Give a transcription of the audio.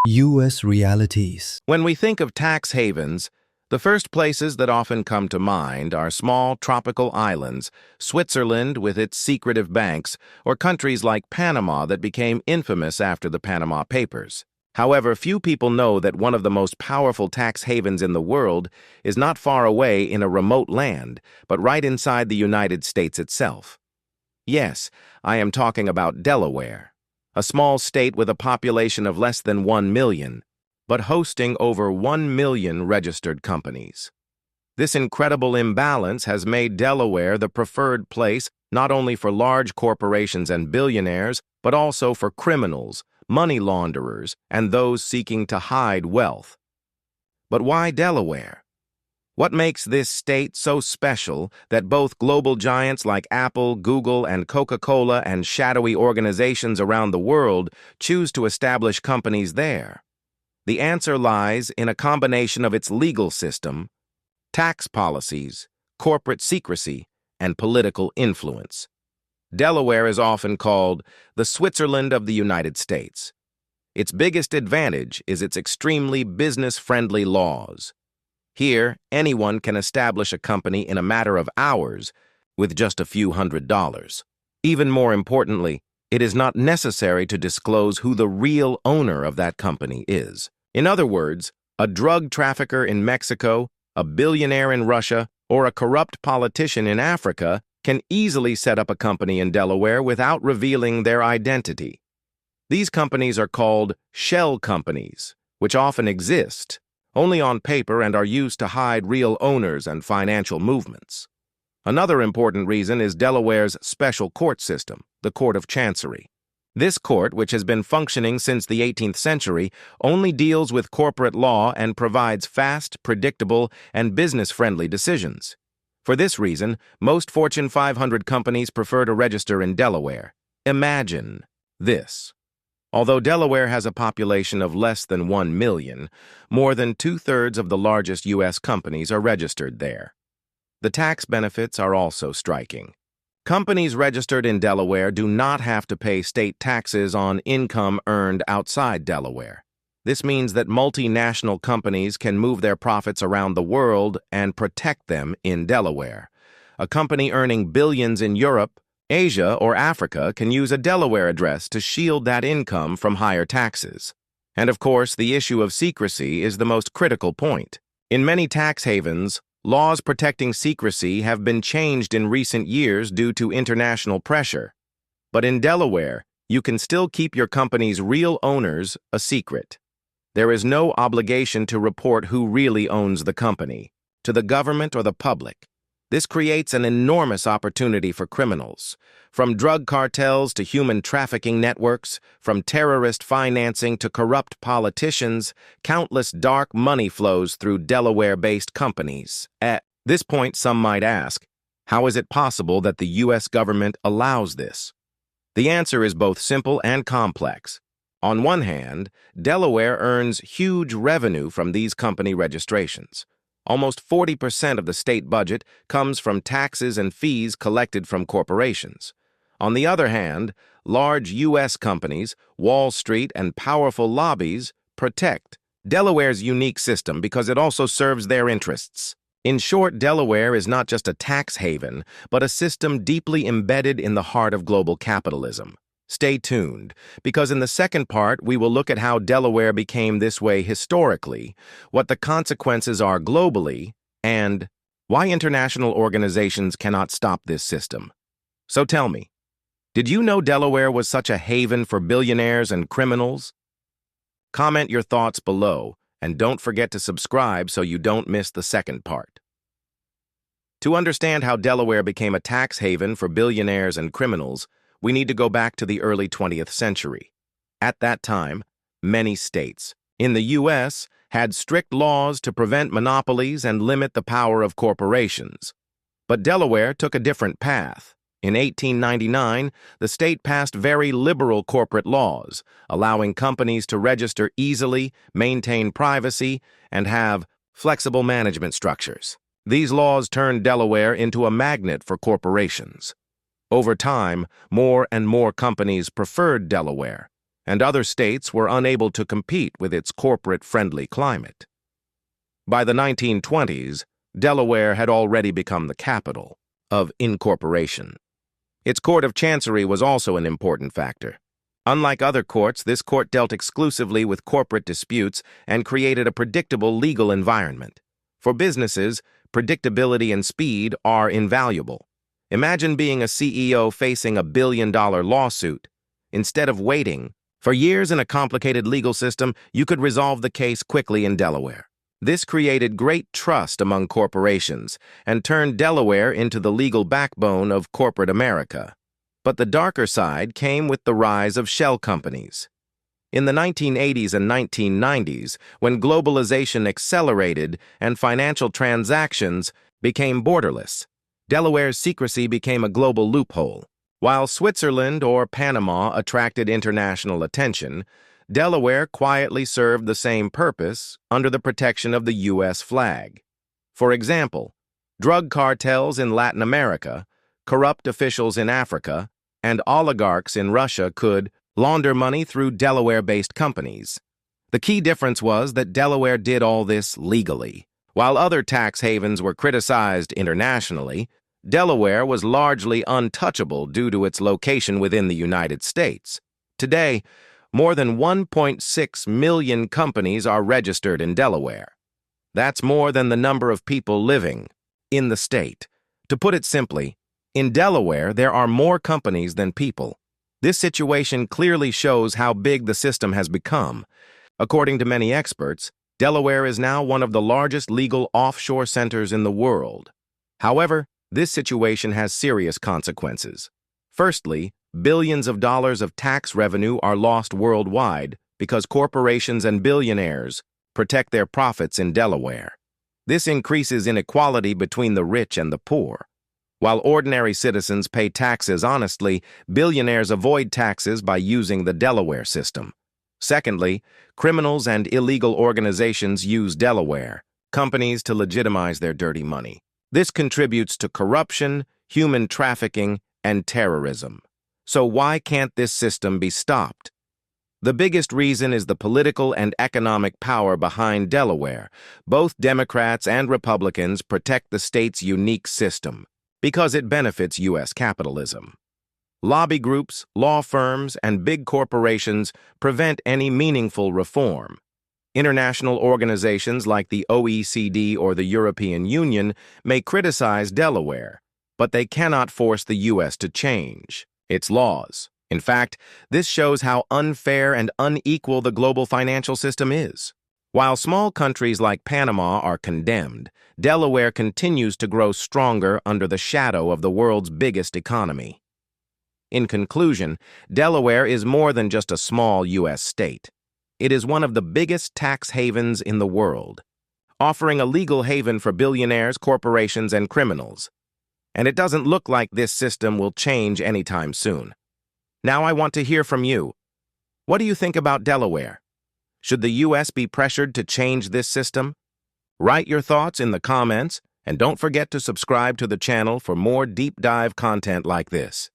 U.S. realities. When we think of tax havens, the first places that often come to mind are small tropical islands, Switzerland with its secretive banks, or countries like Panama that became infamous after the Panama Papers. However, few people know that one of the most powerful tax havens in the world is not far away in a remote land, but right inside the United States itself. Yes, I am talking about Delaware, a small state with a population of less than 1 million, but hosting over 1 million registered companies. This incredible imbalance has made Delaware the preferred place not only for large corporations and billionaires, but also for criminals, money launderers, and those seeking to hide wealth. But why Delaware? What makes this state so special that both global giants like Apple, Google, and Coca-Cola and shadowy organizations around the world choose to establish companies there? The answer lies in a combination of its legal system, tax policies, corporate secrecy, and political influence. Delaware is often called the Switzerland of the United States. Its biggest advantage is its extremely business-friendly laws. Here, anyone can establish a company in a matter of hours with just a few $100s. Even more importantly, it is not necessary to disclose who the real owner of that company is. In other words, a drug trafficker in Mexico, a billionaire in Russia, or a corrupt politician in Africa can easily set up a company in Delaware without revealing their identity. These companies are called shell companies, which often exist only on paper and are used to hide real owners and financial movements. Another important reason is Delaware's special court system, the Court of Chancery. This court, which has been functioning since the 18th century, only deals with corporate law and provides fast, predictable, and business-friendly decisions. For this reason, most Fortune 500 companies prefer to register in Delaware. Imagine this. Although Delaware has a population of less than 1 million, more than 2/3 of the largest U.S. companies are registered there. The tax benefits are also striking. Companies registered in Delaware do not have to pay state taxes on income earned outside Delaware. This means that multinational companies can move their profits around the world and protect them in Delaware. A company earning billions in Europe, Asia, or Africa can use a Delaware address to shield that income from higher taxes. And of course, the issue of secrecy is the most critical point. In many tax havens, laws protecting secrecy have been changed in recent years due to international pressure. But in Delaware, you can still keep your company's real owners a secret. There is no obligation to report who really owns the company, to the government or the public. This creates an enormous opportunity for criminals. From drug cartels to human trafficking networks, from terrorist financing to corrupt politicians, countless dark money flows through Delaware-based companies. At this point, some might ask, how is it possible that the U.S. government allows this? The answer is both simple and complex. On one hand, Delaware earns huge revenue from these company registrations. Almost 40% of the state budget comes from taxes and fees collected from corporations. On the other hand, large U.S. companies, Wall Street, and powerful lobbies protect Delaware's unique system because it also serves their interests. In short, Delaware is not just a tax haven, but a system deeply embedded in the heart of global capitalism. Stay tuned, because in the second part, we will look at how Delaware became this way historically, what the consequences are globally, and why international organizations cannot stop this system. So tell me, did you know Delaware was such a haven for billionaires and criminals? Comment your thoughts below, and don't forget to subscribe so you don't miss the second part. To understand how Delaware became a tax haven for billionaires and criminals, we need to go back to the early 20th century. At that time, many states in the U.S. had strict laws to prevent monopolies and limit the power of corporations. But Delaware took a different path. In 1899, the state passed very liberal corporate laws, allowing companies to register easily, maintain privacy, and have flexible management structures. These laws turned Delaware into a magnet for corporations. Over time, more and more companies preferred Delaware, and other states were unable to compete with its corporate-friendly climate. By the 1920s, Delaware had already become the capital of incorporation. Its Court of Chancery was also an important factor. Unlike other courts, this court dealt exclusively with corporate disputes and created a predictable legal environment. For businesses, predictability and speed are invaluable. Imagine being a CEO facing a billion-dollar lawsuit. Instead of waiting for years in a complicated legal system, you could resolve the case quickly in Delaware. This created great trust among corporations and turned Delaware into the legal backbone of corporate America. But the darker side came with the rise of shell companies. In the 1980s and 1990s, when globalization accelerated and financial transactions became borderless, Delaware's secrecy became a global loophole. While Switzerland or Panama attracted international attention, Delaware quietly served the same purpose under the protection of the U.S. flag. For example, drug cartels in Latin America, corrupt officials in Africa, and oligarchs in Russia could launder money through Delaware-based companies. The key difference was that Delaware did all this legally. While other tax havens were criticized internationally, Delaware was largely untouchable due to its location within the United States. Today, more than 1.6 million companies are registered in Delaware. That's more than the number of people living in the state. To put it simply, in Delaware, there are more companies than people. This situation clearly shows how big the system has become. According to many experts, Delaware is now one of the largest legal offshore centers in the world. However, this situation has serious consequences. Firstly, billions of dollars of tax revenue are lost worldwide because corporations and billionaires protect their profits in Delaware. This increases inequality between the rich and the poor. While ordinary citizens pay taxes honestly, billionaires avoid taxes by using the Delaware system. Secondly, criminals and illegal organizations use Delaware companies to legitimize their dirty money. This contributes to corruption, human trafficking, and terrorism. So why can't this system be stopped? The biggest reason is the political and economic power behind Delaware. Both Democrats and Republicans protect the state's unique system because it benefits U.S. capitalism. Lobby groups, law firms, and big corporations prevent any meaningful reform. International organizations like the OECD or the European Union may criticize Delaware, but they cannot force the U.S. to change its laws. In fact, this shows how unfair and unequal the global financial system is. While small countries like Panama are condemned, Delaware continues to grow stronger under the shadow of the world's biggest economy. In conclusion, Delaware is more than just a small U.S. state. It is one of the biggest tax havens in the world, offering a legal haven for billionaires, corporations, and criminals. And it doesn't look like this system will change anytime soon. Now I want to hear from you. What do you think about Delaware? Should the U.S. be pressured to change this system? Write your thoughts in the comments, and don't forget to subscribe to the channel for more deep dive content like this.